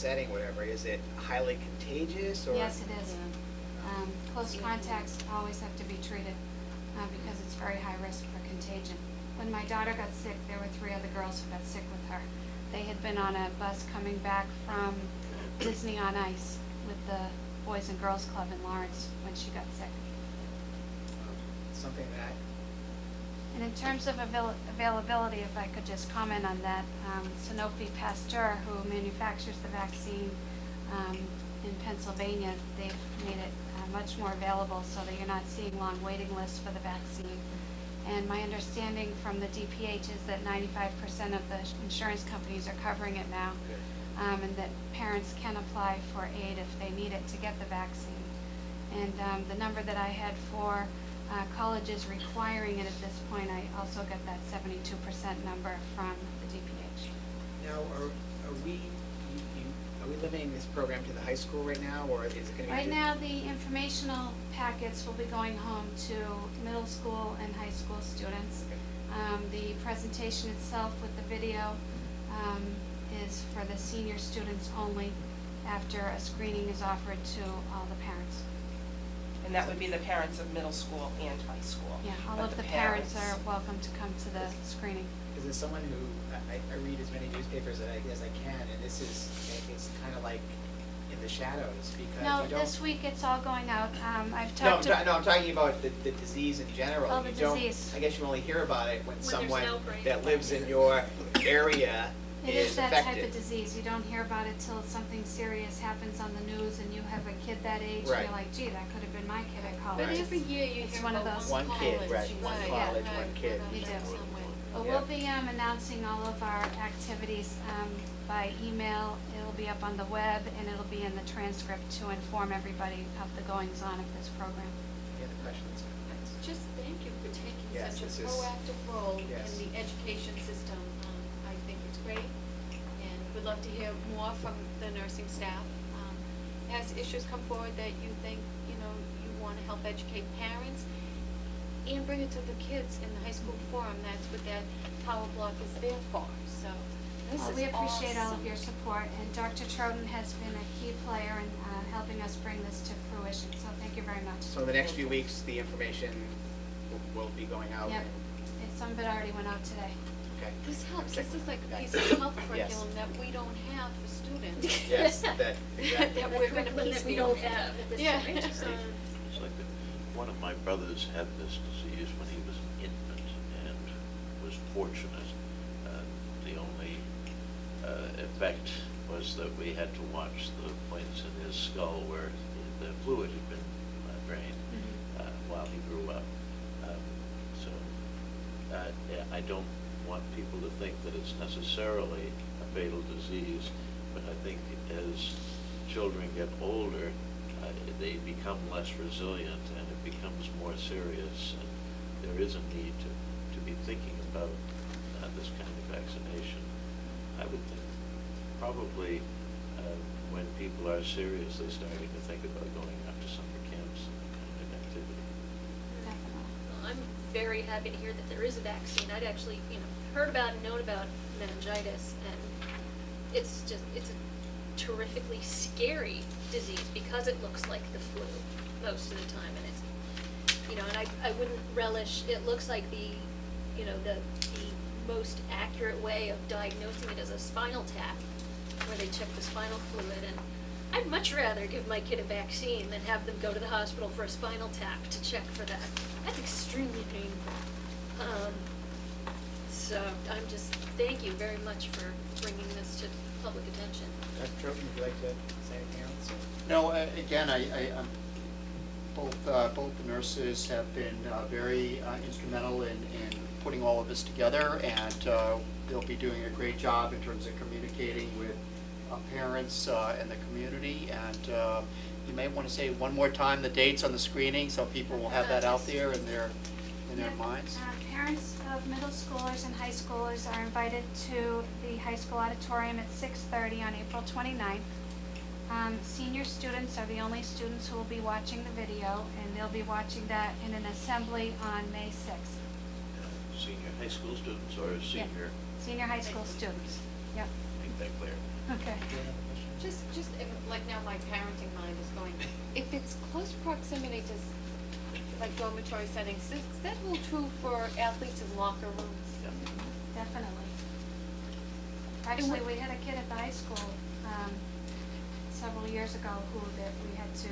setting, whatever, is it highly contagious or? Yes, it is. Close contacts always have to be treated because it's very high risk for contagion. When my daughter got sick, there were 3 other girls who got sick with her. They had been on a bus coming back from Disney on Ice with the Boys and Girls Club in Lawrence when she got sick. Something that, And in terms of availability, if I could just comment on that, Sanofi Pasteur, who manufactures the vaccine in Pennsylvania, they've made it much more available so that you're not seeing long waiting lists for the vaccine. And my understanding from the DPH is that 95% of the insurance companies are covering it now, and that parents can apply for aid if they need it to get the vaccine. And the number that I had for colleges requiring it at this point, I also got that 72% number from the DPH. now, are we limiting this program to the high school right now, or is it going to be? Right now, the informational packets will be going home to middle school and high school students. The presentation itself with the video is for the senior students only after a screening is offered to all the parents. And that would be the parents of middle school and high school. Yeah, all But of the parents are welcome to come to the screening. Because as someone who, I read as many newspapers as I can, and this is, it's kind of like in the shadows, because No, you don't. this week it's all going out. I've No, talked to. I'm talking about the disease in general. Oh, the You don't- disease. I guess you only hear about it when there's someone an outbreak. that lives in your area It is is that affected. type of disease. You don't hear about it till something serious happens on the news and you have a kid that age and Right. you're like, gee, that could have been my kid at college. But Right. every year you It's hear one of about those. One kid, college. right, one Right, college, yeah. one kid. You do. Somewhere. But we'll be announcing all of our activities by email. It'll be up on the web and it'll be in the transcript to inform everybody of the goings-on of this program. Any other questions? Just thank you for taking Yes, such this a is- proactive role yes. in the education system. I think it's great, and would love to hear more from the nursing staff. As issues come forward that you think, you want to help educate parents, and bring it to the kids in the high school forum. That's what that power block is there for, so this Well, is we appreciate all of awesome. your support, and Dr. Troden has been a key player in helping us bring this to fruition, so thank you very much. So in the next few weeks, the information will be going out? Yep, some of it already went out today. Okay. This helps, this is like a Okay. piece of health Yes. curriculum that we don't have for students. Yes, that, exactly. That we're gonna Curriculum that we piecemeal. don't have at this Yeah. point. It's like one of my brothers had this disease when he was an infant and was fortunate. The only effect was that we had to watch the points in his skull where the fluid had been drained while he grew up. So I don't want people to think that it's necessarily a fatal disease, but I think as children get older, they become less resilient and it becomes more serious, and there is a need to be thinking about this kind of vaccination. I would think probably when people are seriously starting to think about going after summer camps and that kind of activity. Definitely. Well, I'm very happy to hear that there is a vaccine. I'd actually, heard about and known about meningitis, and it's a terrifically scary disease because it looks like the flu most of the time, and it's, and I wouldn't relish, it looks like the most accurate way of diagnosing it is a spinal tap, where they check the spinal fluid, and I'd much rather give my kid a vaccine than have them go to the hospital for a spinal tap to check for that. That's extremely painful. So thank you very much for bringing this to public attention. Dr. Trojan, would you like to say anything else? No, again, both the nurses have been very instrumental in putting all of this together, and they'll be doing a great job in terms of communicating with parents and the community. And you may want to say one more time the dates on the screening, so people will have that out there in their Yeah, minds. Parents of middle schoolers and high schoolers are invited to the high school auditorium at 6:30 on April 29th. Senior students are the only students who will be watching the video, and they'll be watching that in an assembly on May 6th. Senior high school students or Yeah. senior? Senior high school students, yep, Make that clear. okay. Just just, like now my parenting mind is going, if it's close proximity to like dormitory settings, is that hold true for athletes in locker rooms? Definitely. Actually, we had a kid at the high school, several years ago that we had to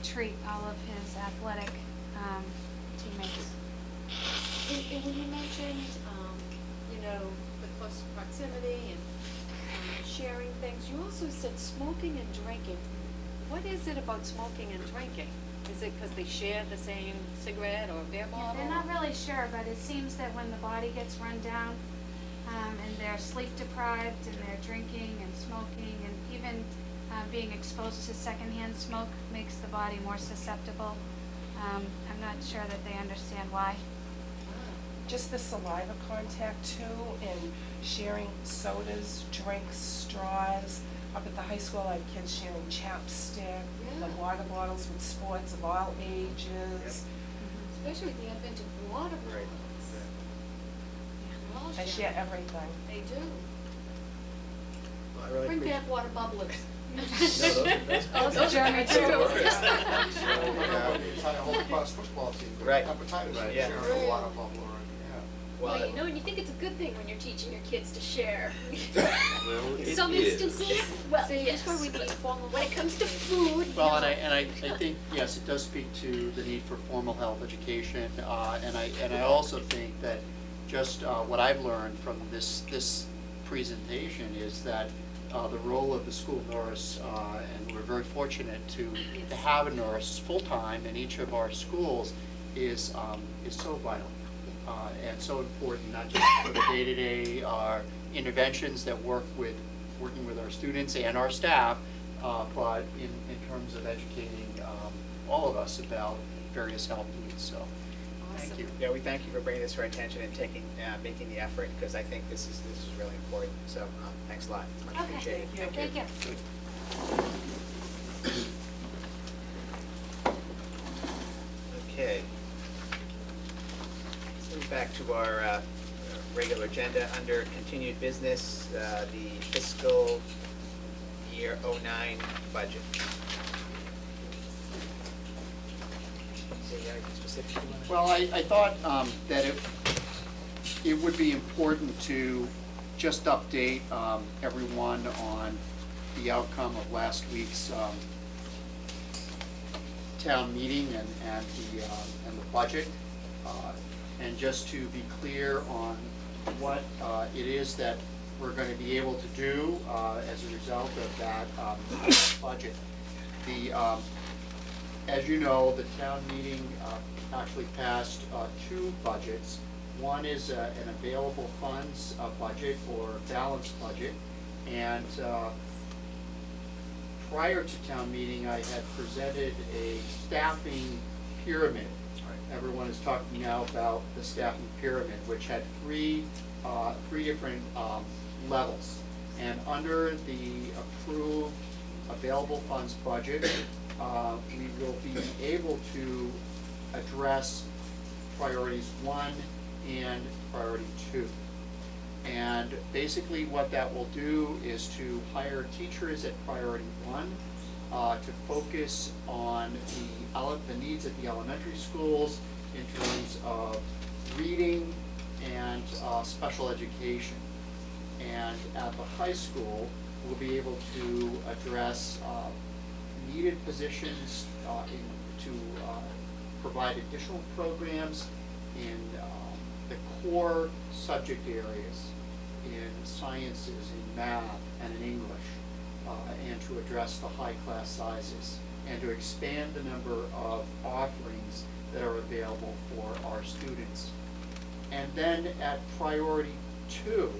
treat all of his athletic, teammates. And when you mentioned, you know, the close proximity and sharing things, you also said smoking and drinking. What is it about smoking and drinking? Is it because they share the same cigarette or beer Yeah, bottle? they're not really sure, but it seems that when the body gets run down, and they're sleep deprived, and they're drinking and smoking, and even being exposed to secondhand smoke makes the body more susceptible. I'm not sure that they understand why. Just the saliva contact too, and sharing sodas, drinks, straws. Up at the high school, I had kids sharing chapstick, the Yeah. water bottles with sports of all ages. Especially with the advent of water Right. bottles. They're all They sharing. share everything. They do. Well, I really Bring appreciate- back water bubblers. No, those are German too. Entire whole class football team, Right. hepatitis, Right, share yeah. a water bubble, yeah. Well, you know, and you think it's a good thing when you're teaching your kids to share. Well, In it some is. instances, well, See, yes. that's why we need formal. When it comes to food, Well, no. and I think, yes, it does speak to the need for formal health education, and I also think that just what I've learned from this presentation is that the role of the school nurse, and we're very fortunate to have a nurse full-time in each of our schools, is so vital and so important, not just for the day-to-day interventions that working with our students and our staff, but in terms of educating all of us about various health needs, so, thank you. Yeah, we thank you for bringing this to our attention and making the effort, because I think this is really important, so, thanks a lot, much Okay. appreciated. Thank you. Thank you. Okay. Let's move back to our regular agenda, under continued business, the fiscal year '09 budget. Is there anything specific you want to? Well, I thought that it would be important to just update everyone on the outcome of last week's town meeting and the budget, and just to be clear on what it is that we're going to be able to do as a result of that budget. As you know, the town meeting actually passed two budgets. One is an available funds budget or balanced budget, and prior to town meeting, I had presented a staffing pyramid. Everyone is talking now about the staffing pyramid, which had three different levels. And under the approved available funds budget, we will be able to address priorities 1 and priority 2. And basically what that will do is to hire teachers at priority 1 to focus on the needs at the elementary schools in terms of reading and special education. And at the high school, we'll be able to address needed positions to provide additional programs in the core subject areas, in sciences, in math, and in English, and to address the high class sizes, and to expand the number of offerings that are available for our students. And then at priority 2,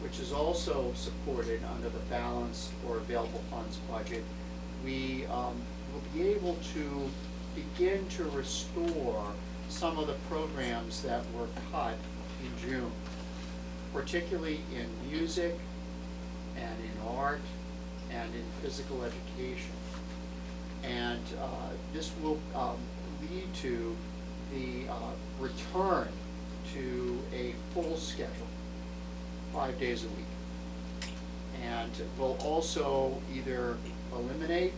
which is also supported under the balanced or available funds budget, we will be able to begin to restore some of the programs that were cut in June, particularly in music and in art and in physical education. And this will lead to the return to a full schedule, 5 days a week. And will also either eliminate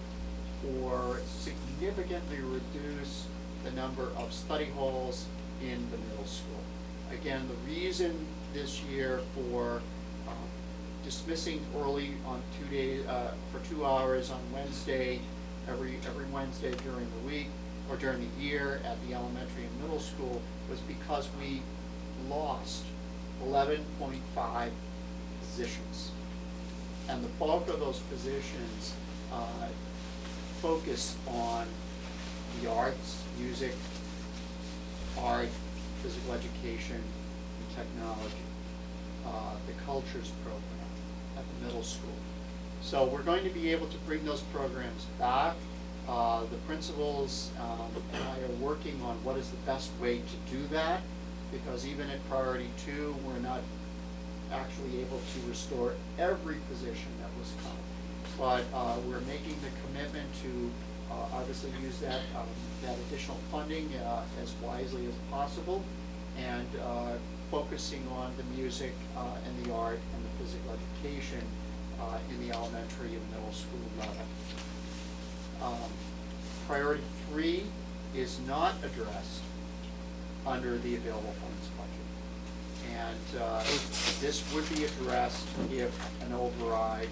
or significantly reduce the number of study halls in the middle school. Again, the reason this year for dismissing early on 2 days, for 2 hours on Wednesday, every Wednesday during the week, or during the year at the elementary and middle school, was because we lost 11.5 positions. And the bulk of those positions focus on the arts, music, art, physical education, and technology, the cultures program at the middle school. So we're going to be able to bring those programs back. The principals and I are working on what is the best way to do that, because even at priority 2, we're not actually able to restore every position that was cut. But we're making the commitment to obviously use that additional funding as wisely as possible, and focusing on the music and the art and the physical education in the elementary and middle school level. Priority 3 is not addressed under the available funds budget. And this would be addressed if an override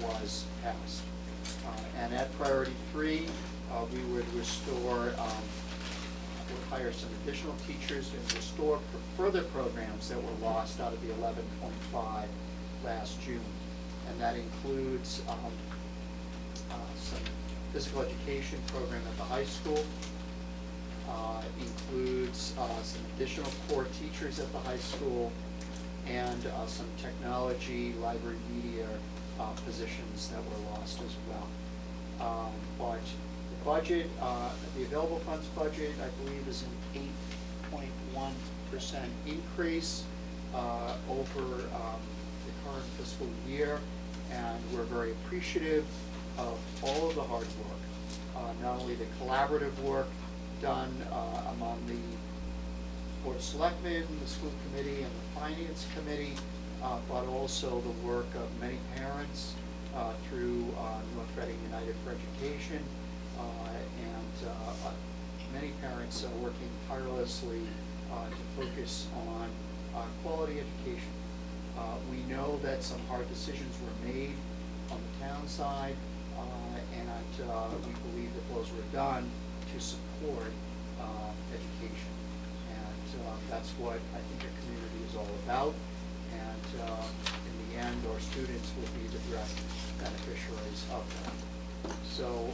was passed. And at priority 3, we would restore, would hire some additional teachers and restore further programs that were lost out of the 11.5 last June. And that includes some physical education program at the high school, includes some additional core teachers at the high school, and some technology, library, media positions that were lost as well. But the budget, the available funds budget, I believe, is an 8.1% increase over the current fiscal year, and we're very appreciative of all of the hard work, not only the collaborative work done among the Board of Selectmen, the school committee, and the finance committee, but also the work of many parents through North Reading United for Education, and many parents working tirelessly to focus on quality education. We know that some hard decisions were made on the town side, and we believe that those were done to support education. And that's what I think a community is all about. And in the end, our students will be the direct beneficiaries of that. So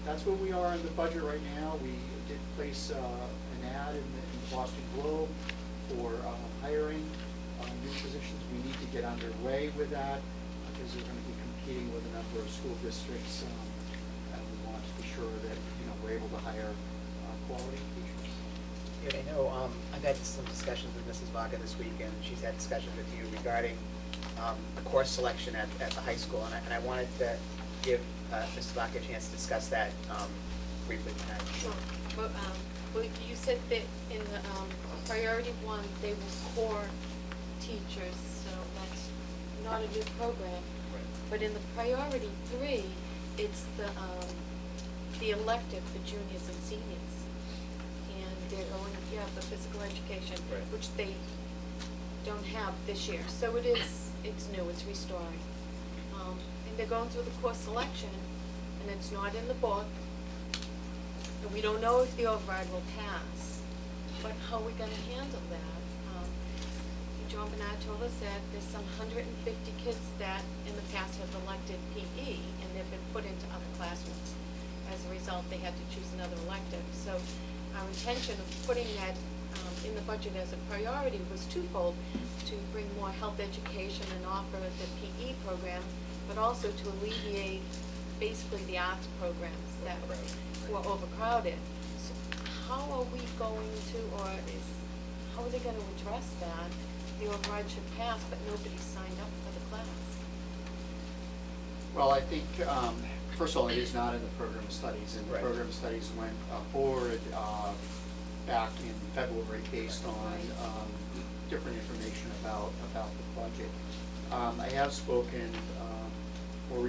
that's where we are in the budget right now. We did place an ad in the Boston Globe for hiring new positions. We need to get underway with that because we're going to be competing with a number of school districts, and we want to be sure that we're able to hire quality teachers. I know I've had some discussions with Mrs. Vaca this week, and she's had discussions with you regarding the course selection at the high school, and I wanted to give Mrs. Vaca a chance to discuss that briefly tonight. Sure. Well, you said that in the priority 1, they were core teachers, so that's not a new program. Right. But in the priority 3, it's the elective for juniors and seniors. And they're going, the physical education, Right. which they don't have this year. So it's new, it's restoring. And they're going through the course selection, and it's not in the book. And we don't know if the override will pass, but how are we gonna handle that? John Bernard told us that there's some 150 kids that in the past have elected PE, and they've been put into other classrooms. As a result, they had to choose another elective. So our intention of putting that in the budget as a priority was twofold: to bring more health education and offer the PE program, but also to alleviate basically the arts programs that were overcrowded. So how are we going to, how are they going to address that? The override should pass, but nobody's signed up for the class. Well, I think, first of all, it is not in the program of studies, and the Right. program of studies went forward back in February based on different information about the budget. I have spoken more recently